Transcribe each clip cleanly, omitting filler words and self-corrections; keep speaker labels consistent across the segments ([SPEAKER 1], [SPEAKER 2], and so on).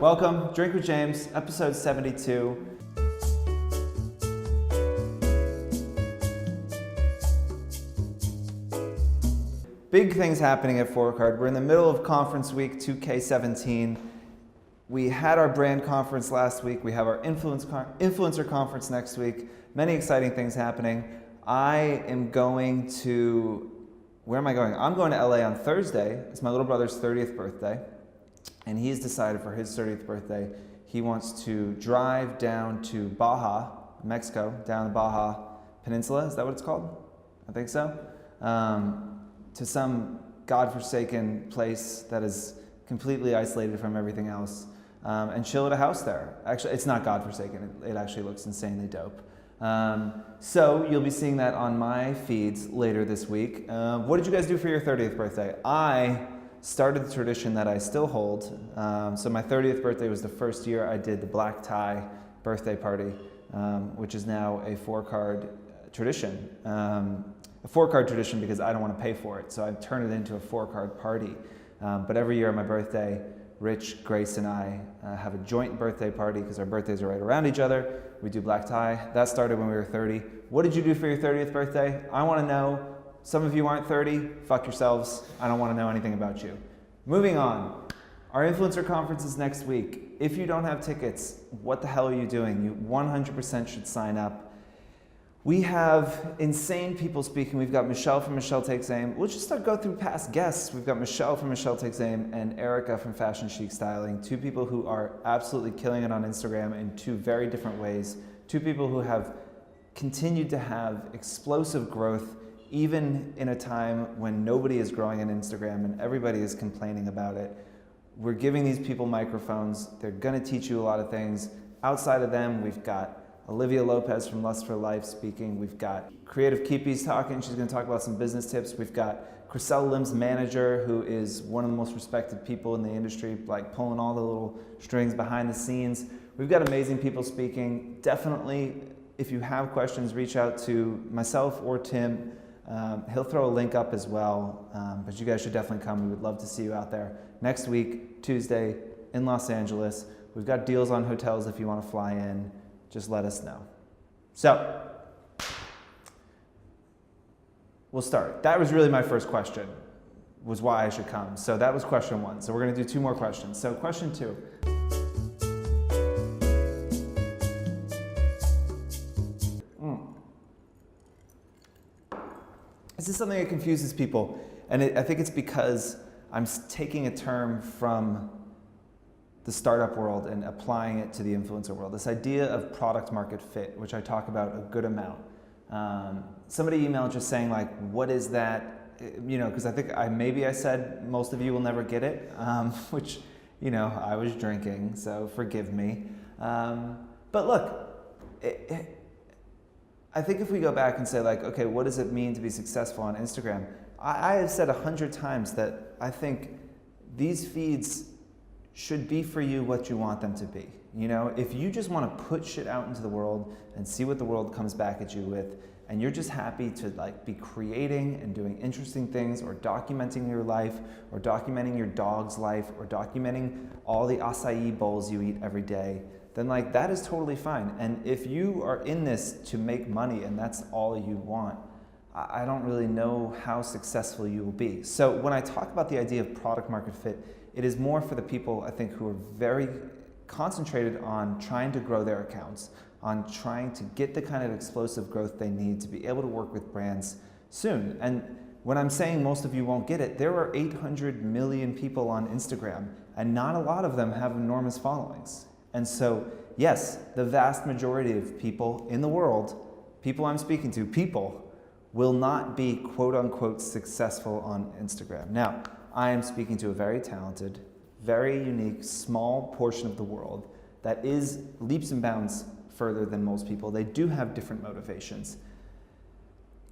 [SPEAKER 1] Welcome, Drink with James, episode 72. Big things happening at 4Card. We're in the middle of conference week 2K17. We had our brand conference last week. We have our influencer conference next week. Many exciting things happening. I am going to, where am I going? I'm going to LA on Thursday. It's my little brother's 30th birthday. And he's decided for his 30th birthday, he wants to drive down to Baja, Mexico, down the Baja Peninsula. Is that what it's called? I think so. To some godforsaken place that is completely isolated from everything else, and chill at a house there. Actually, it's not godforsaken. It actually looks insanely dope. So you'll be seeing that on my feeds later this week. What did you guys do for your 30th birthday? I started the tradition that I still hold. So my 30th birthday was the first year I did the black tie birthday party, which is now a 4Card tradition. A 4Card tradition because I don't want to pay for it, so I've turned it into a 4Card party. But every year on my birthday, Rich, Grace, and I have a joint birthday party because our birthdays are right around each other. We do black tie. That started when we were 30. What did you do for your 30th birthday? I want to know. Some of you aren't 30. Fuck yourselves. I don't want to know anything about you. Moving on. Our influencer conference is next week. If you don't have tickets, what the hell are you doing? You 100% should sign up. We have insane people speaking. We've got Michelle from Michelle Takes Aim. We'll just go through past guests. We've got Michelle from Michelle Takes Aim and Erica from Fashion Chic Styling. Two people who are absolutely killing it on Instagram in two very different ways. Two people who have continued to have explosive growth even in a time when nobody is growing on Instagram and everybody is complaining about it. We're giving these people microphones. They're gonna teach you a lot of things. Outside of them, we've got Olivia Lopez from Lust for Life speaking. We've got Creative Keepies talking. She's going to talk about some business tips. We've got Chriselle Lim's manager, who is one of the most respected people in the industry, like pulling all the little strings behind the scenes. We've got amazing people speaking. Definitely, if you have questions, reach out to myself or Tim. He'll throw a link up as well, but you guys should definitely come. We would love to see you out there. Next week, Tuesday, in Los Angeles. We've got deals on hotels if you want to fly in. Just let us know. So, we'll start. That was really my first question, was why I should come. So that was question one. So we're going to do two more questions. So question two. This is something that confuses people. And I think it's because I'm taking a term from the startup world and applying it to the influencer world. This idea of product market fit, which I talk about a good amount. Somebody emailed just saying like, what is that? You know, because I think maybe I said most of you will never get it, which, you know, I was drinking, so forgive me. But look, I think if we go back and say like, okay, what does it mean to be successful on Instagram? I have said 100 times that I think these feeds should be for you what you want them to be. You know, if you just want to put shit out into the world and see what the world comes back at you with, and you're just happy to like be creating and doing interesting things or documenting your life or documenting your dog's life or documenting all the acai bowls you eat every day, then like that is totally fine. And if you are in this to make money and that's all you want, I don't really know how successful you will be. So when I talk about the idea of product market fit, it is more for the people, I think, who are very concentrated on trying to grow their accounts, on trying to get the kind of explosive growth they need to be able to work with brands soon. And when I'm saying most of you won't get it, there are 800 million people on Instagram, and not a lot of them have enormous followings. And so, yes, the vast majority of people in the world, people I'm speaking to, people, will not be quote-unquote successful on Instagram. Now, I am speaking to a very talented, very unique, small portion of the world that is leaps and bounds further than most people. They do have different motivations.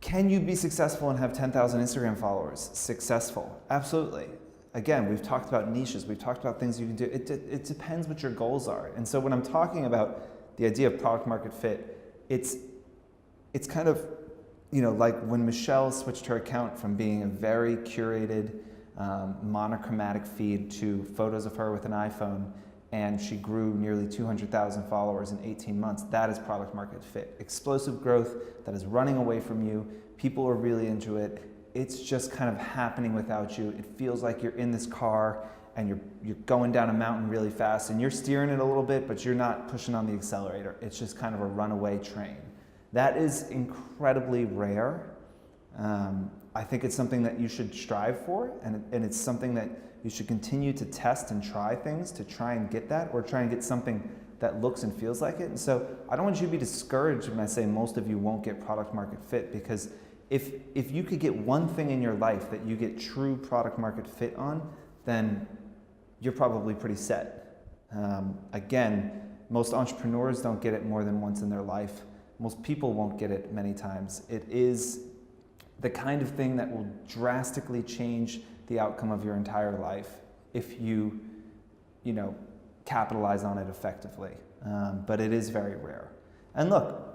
[SPEAKER 1] Can you be successful and have 10,000 Instagram followers? Successful, absolutely. Again, we've talked about niches, we've talked about things you can do. It depends what your goals are. And so when I'm talking about the idea of product market fit, it's kind of, you know, like when Michelle switched her account from being a very curated, monochromatic feed to photos of her with an iPhone, and she grew nearly 200,000 followers in 18 months. That is product market fit. Explosive growth that is running away from you. People are really into it. It's just kind of happening without you. It feels like you're in this car and you're going down a mountain really fast and you're steering it a little bit, but you're not pushing on the accelerator. It's just kind of a runaway train. That is incredibly rare. I think it's something that you should strive for, and it's something that you should continue to test and try things to try and get that, or try and get something that looks and feels like it. And so I don't want you to be discouraged when I say most of you won't get product market fit, because if you could get one thing in your life that you get true product market fit on, then you're probably pretty set. Again, most entrepreneurs don't get it more than once in their life. Most people won't get it many times. It is the kind of thing that will drastically change the outcome of your entire life if you capitalize on it effectively. But it is very rare. And look,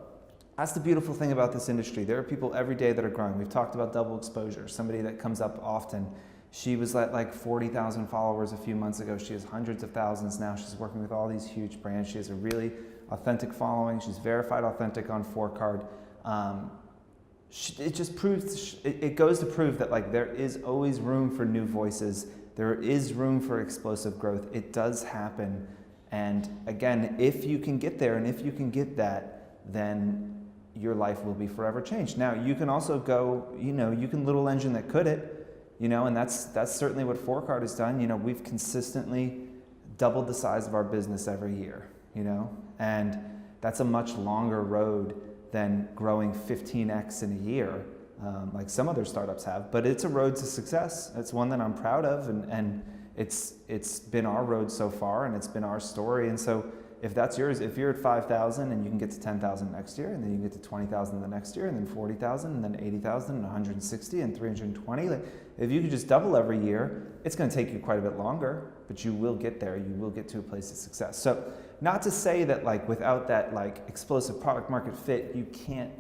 [SPEAKER 1] that's the beautiful thing about this industry. There are people every day that are growing. We've talked about double exposure. Somebody that comes up often. She was at like 40,000 followers a few months ago. She has hundreds of thousands now. She's working with all these huge brands. She has a really authentic following. She's verified authentic on 4Card. It just proves, it goes to prove that like there is always room for new voices. There is room for explosive growth. It does happen. And again, if you can get there and if you can get that, then your life will be forever changed. Now, you can also go, you can little engine that could it, and that's certainly what 4Card has done. We've consistently doubled the size of our business every year, and that's a much longer road than growing 15x in a year, like some other startups have. But it's a road to success. It's one that I'm proud of, and it's been our road so far, and it's been our story. And so if that's yours, if you're at 5,000 and you can get to 10,000 next year, and then you can get to 20,000 the next year, and then 40,000, and then 80,000, and 160, and 320, like if you could just double every year, it's going to take you quite a bit longer, but you will get there. You will get to a place of success. So not to say that like without that like explosive product market fit, you can't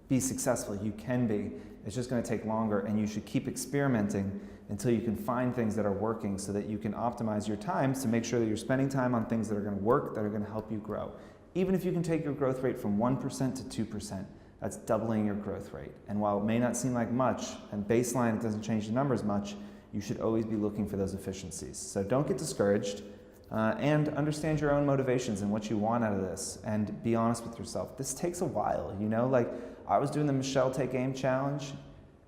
[SPEAKER 1] be successful. You can be. It's just going to take longer, and you should keep experimenting until you can find things that are working so that you can optimize your time to make sure that you're spending time on things that are going to work, that are going to help you grow. Even if you can take your growth rate from 1% to 2%, that's doubling your growth rate. And while it may not seem like much, and baseline, it doesn't change the numbers much, you should always be looking for those efficiencies. So don't get discouraged, and understand your own motivations and what you want out of this, and be honest with yourself. This takes a while, like I was doing the Michelle Take Aim Challenge.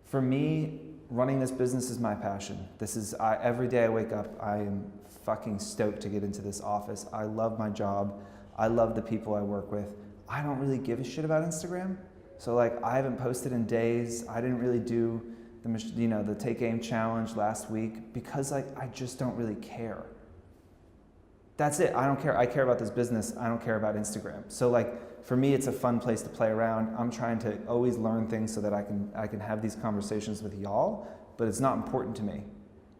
[SPEAKER 1] For me, running this business is my passion. Every day I wake up, I am fucking stoked to get into this office. I love my job. I love the people I work with. I don't really give a shit about Instagram. So like I haven't posted in days. I didn't really do the Take Aim Challenge last week because like I just don't really care. That's it. I don't care. I care about this business. I don't care about Instagram. So like for me, it's a fun place to play around. I'm trying to always learn things so that I can have these conversations with y'all, but it's not important to me,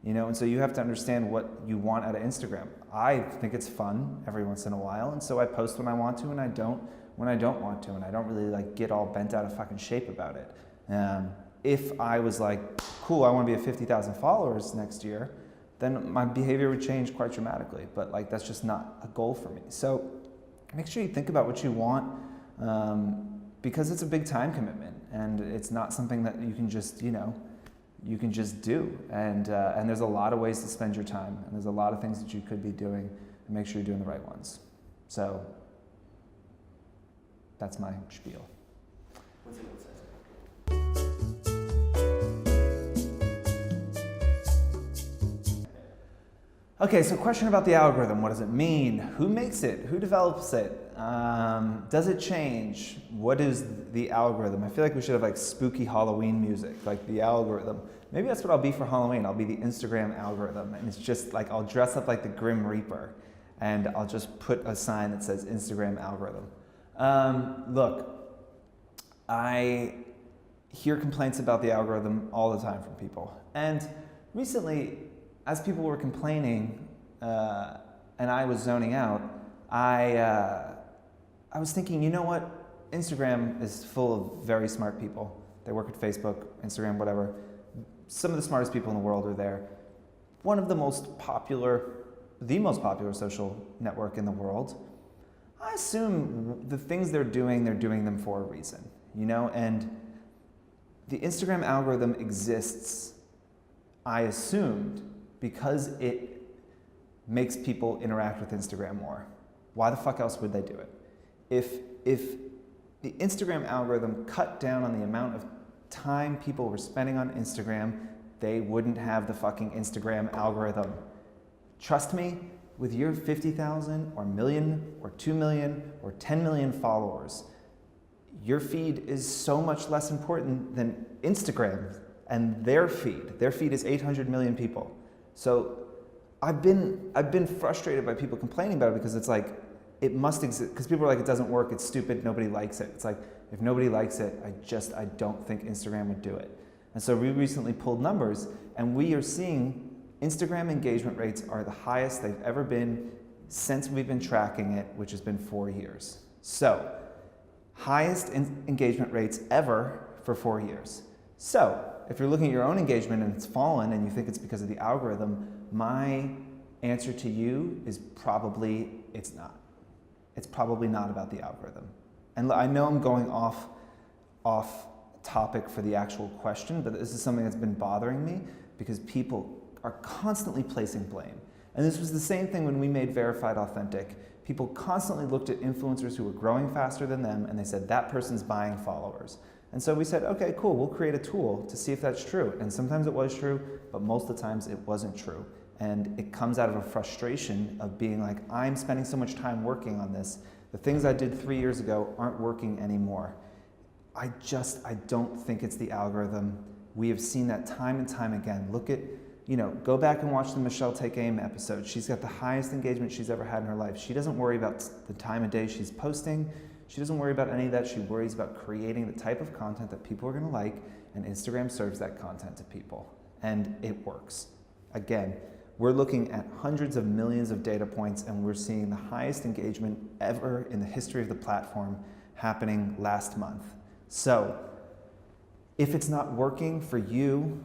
[SPEAKER 1] and so you have to understand what you want out of Instagram. I think it's fun every once in a while, and so I post when I want to, and I don't when I don't want to, and I don't really like get all bent out of fucking shape about it. If I was like, cool, I want to be at 50,000 followers next year, then my behavior would change quite dramatically. But like that's just not a goal for me. So make sure you think about what you want, because it's a big time commitment, and it's not something that you can just do. And there's a lot of ways to spend your time, and there's a lot of things that you could be doing, and make sure you're doing the right ones. So that's my spiel.
[SPEAKER 2] What's it say?
[SPEAKER 1] Okay, so question about the algorithm. What does it mean? Who makes it? Who develops it? Does it change? What is the algorithm? I feel like we should have like spooky Halloween music, like the algorithm. Maybe that's what I'll be for Halloween. I'll be the Instagram algorithm. And it's just like I'll dress up like the Grim Reaper, and I'll just put a sign that says Instagram algorithm. Look, I hear complaints about the algorithm all the time from people. And recently, as people were complaining, and I was zoning out, I was thinking, you know what? Instagram is full of very smart people. They work at Facebook, Instagram, whatever. Some of the smartest people in the world are there. One of the most popular the most popular social network in the world, I assume the things they're doing them for a reason, and the Instagram algorithm exists, I assumed, because it makes people interact with Instagram more. Why the fuck else would they do it? If the Instagram algorithm cut down on the amount of time people were spending on Instagram, they wouldn't have the fucking Instagram algorithm. Trust me, with your 50,000 or million or 2 million or 10 million followers, your feed is so much less important than Instagram and their feed. Their feed is 800 million people. So I've been frustrated by people complaining about it because it's like, it must exist, because people are like, it doesn't work, it's stupid, nobody likes it. It's like, if nobody likes it, I don't think Instagram would do it. And so we recently pulled numbers, and we are seeing Instagram engagement rates are the highest they've ever been since we've been tracking it, which has been 4 years. So, highest engagement rates ever for 4 years. So, if you're looking at your own engagement and it's fallen and you think it's because of the algorithm, my answer to you is probably it's not. It's probably not about the algorithm. And I know I'm going off topic for the actual question, but this is something that's been bothering me because people are constantly placing blame. And this was the same thing when we made Verified Authentic. People constantly looked at influencers who were growing faster than them and they said, that person's buying followers. And so we said, okay, cool, we'll create a tool to see if that's true. And sometimes it was true, but most of the times it wasn't true. And it comes out of a frustration of being like, I'm spending so much time working on this. The things I did 3 years ago aren't working anymore. I don't think it's the algorithm. We have seen that time and time again. Look at, go back and watch the Michelle Take Aim episode. She's got the highest engagement she's ever had in her life. She doesn't worry about the time of day she's posting. She doesn't worry about any of that. She worries about creating the type of content that people are gonna like, and Instagram serves that content to people, and it works. Again, we're looking at hundreds of millions of data points, and we're seeing the highest engagement ever in the history of the platform happening last month. So, if it's not working for you,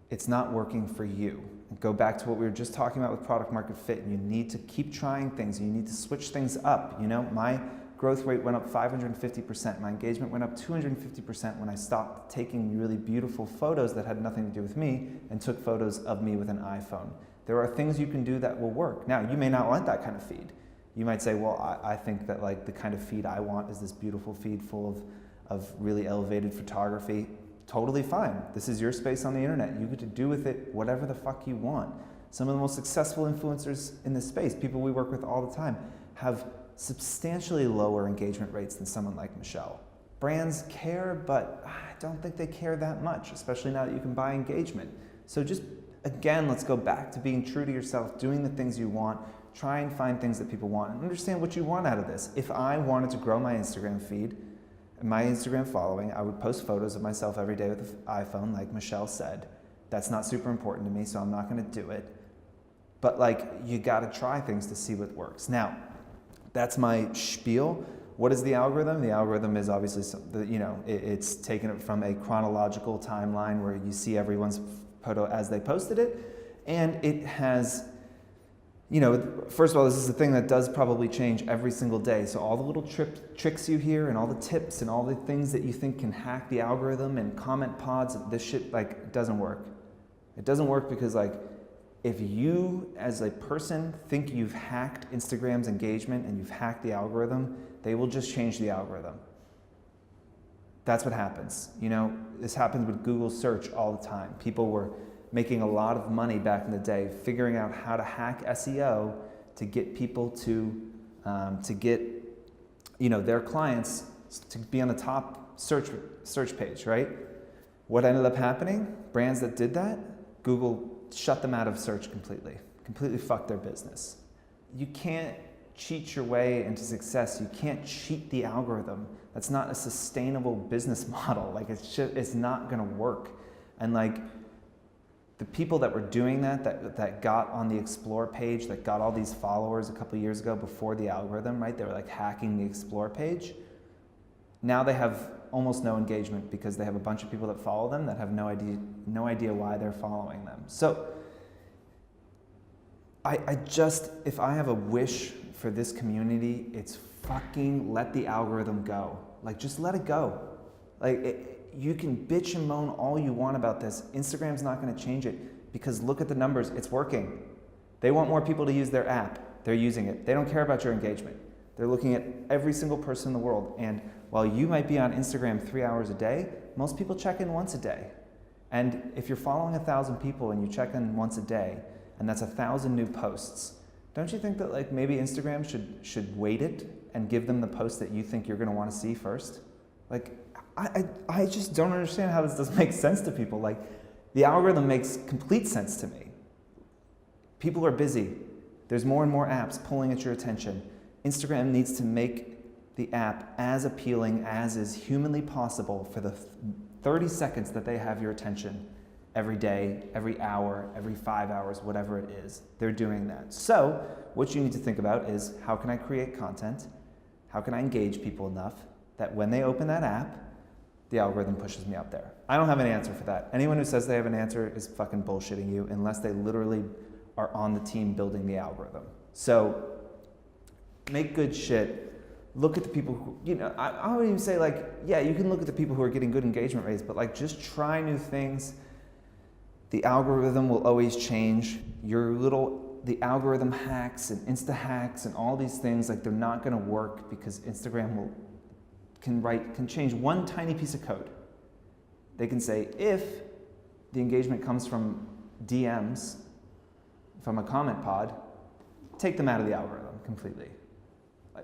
[SPEAKER 1] it's not working for you. Go back to what we were just talking about with product market fit. You need to keep trying things. You need to switch things up. My growth rate went up 550%. My engagement went up 250% when I stopped taking really beautiful photos that had nothing to do with me and took photos of me with an iPhone. There are things you can do that will work. Now, you may not want that kind of feed. You might say, well, I think that like the kind of feed I want is this beautiful feed full of really elevated photography. Totally fine. This is your space on the internet. You get to do with it whatever the fuck you want. Some of the most successful influencers in this space, people we work with all the time, have substantially lower engagement rates than someone like Michelle. Brands care, but I don't think they care that much, especially now that you can buy engagement. So just, again, let's go back to being true to yourself, doing the things you want, try and find things that people want, and understand what you want out of this. If I wanted to grow my Instagram feed, my Instagram following, I would post photos of myself every day with an iPhone, like Michelle said. That's not super important to me, so I'm not gonna do it. But like, you gotta try things to see what works. Now, that's my spiel. What is the algorithm? The algorithm is obviously, it's taken it from a chronological timeline where you see everyone's photo as they posted it, and it has, first of all, this is a thing that does probably change every single day. So all the little tricks you hear and all the tips and all the things that you think can hack the algorithm and comment pods, this shit doesn't work. It doesn't work because if you as a person think you've hacked Instagram's engagement and you've hacked the algorithm, they will just change the algorithm. That's what happens. This happens with Google search all the time. People were making a lot of money back in the day figuring out how to hack SEO to get people to get their clients to be on the top search page, right? What ended up happening? Brands that did that, Google shut them out of search completely fucked their business. You can't cheat your way into success. You can't cheat the algorithm. That's not a sustainable business model. It's not gonna work. And the people that were doing that got on the Explore page, that got all these followers a couple of years ago before the algorithm, right? They were hacking the Explore page. Now they have almost no engagement because they have a bunch of people that follow them that have no idea why they're following them. So if I have a wish for this community, it's fucking let the algorithm go. Like, just let it go. You can bitch and moan all you want about this. Instagram's not gonna change it because look at the numbers, it's working. They want more people to use their app. They're using it. They don't care about your engagement. They're looking at every single person in the world. And while you might be on Instagram 3 hours a day, most people check in once a day. And if you're following 1,000 people and you check in once a day, and that's 1,000 new posts, don't you think that like maybe Instagram should weight it and give them the post that you think you're gonna wanna see first? Like, I just don't understand how this doesn't make sense to people. Like, the algorithm makes complete sense to me. People are busy. There's more and more apps pulling at your attention. Instagram needs to make the app as appealing as is humanly possible for the 30 seconds that they have your attention every day, every hour, every 5 hours, whatever it is. They're doing that. So what you need to think about is, how can I create content? How can I engage people enough that when they open that app, the algorithm pushes me up there? I don't have an answer for that. Anyone who says they have an answer is fucking bullshitting you, unless they literally are on the team building the algorithm. So make good shit. Look at the people who, I would even say like, yeah, you can look at the people who are getting good engagement rates, but like just try new things. The algorithm will always change. The algorithm hacks and Insta hacks and all these things, like they're not gonna work because Instagram can change one tiny piece of code. They can say, if the engagement comes from DMs, from a comment pod, take them out of the algorithm completely.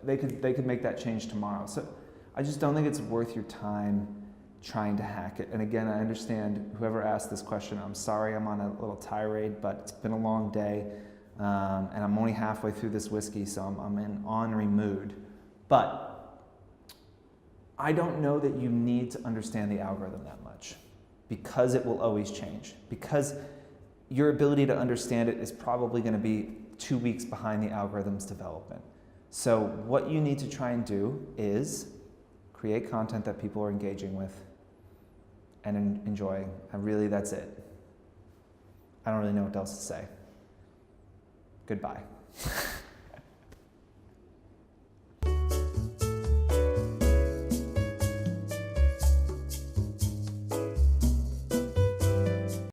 [SPEAKER 1] They could make that change tomorrow. So I just don't think it's worth your time trying to hack it. And again, I understand whoever asked this question. I'm sorry I'm on a little tirade, but it's been a long day, and I'm only halfway through this whiskey, so I'm in ornery mood. But I don't know that you need to understand the algorithm that much, because it will always change. Because your ability to understand it is probably going to be 2 weeks behind the algorithm's development. So what you need to try and do is create content that people are engaging with and enjoying. And really, that's it. I don't really know what else to say. Goodbye.